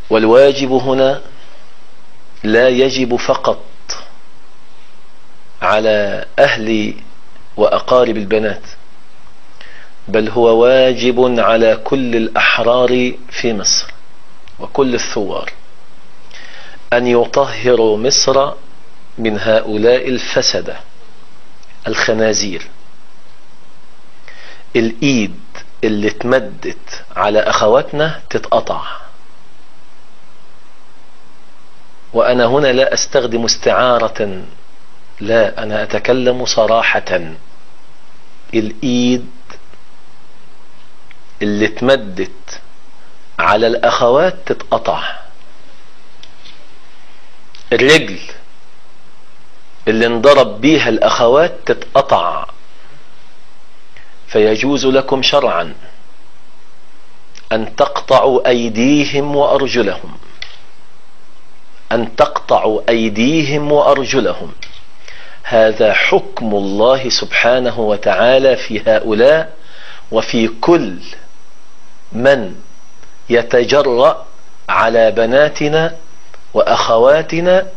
والواجب هنا لا يجب فقط على أهل وأقارب البنات، بل هو واجب على كل الأحرار في مصر وكل الثوار أن يطهروا مصر من هؤلاء الفسدة الخنازير. الإيد اللي اتمدت على أخواتنا تتقطع. وأنا هنا لا أستخدم استعارة، لا، أنا أتكلم صراحة. الإيد اللي اتمدت على الأخوات تتقطع. الرجل اللي انضرب بيها الأخوات تتقطع. فيجوز لكم شرعا أن تقطعوا أيديهم وأرجلهم، أن تقطعوا أيديهم وأرجلهم. هذا حكم الله سبحانه وتعالى في هؤلاء وفي كل من يتجرأ على بناتنا وأخواتنا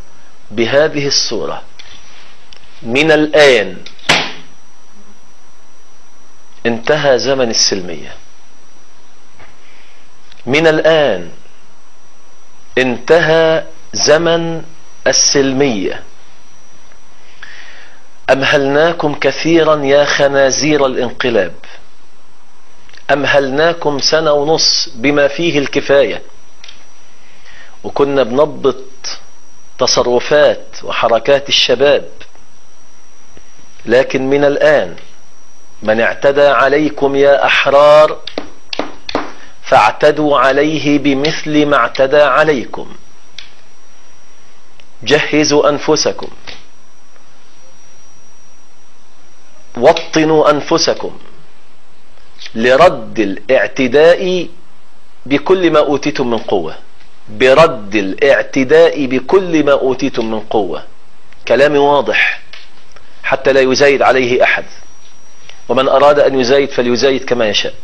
بهذه الصورة. من الآن انتهى زمن السلمية. من الآن انتهى زمن السلمية. أمهلناكم كثيرا يا خنازير الانقلاب، أمهلناكم سنة ونص بما فيه الكفاية، وكنا بنضبط تصرفات وحركات الشباب. لكن من الآن من اعتدى عليكم يا أحرار فاعتدوا عليه بمثل ما اعتدى عليكم. جهزوا أنفسكم، وطنوا أنفسكم لرد الاعتداء بكل ما أوتيتم من قوة، برد الاعتداء بكل ما أوتيتم من قوة. كلامي واضح حتى لا يزايد عليه أحد، ومن أراد أن يزايد فليزايد كما يشاء.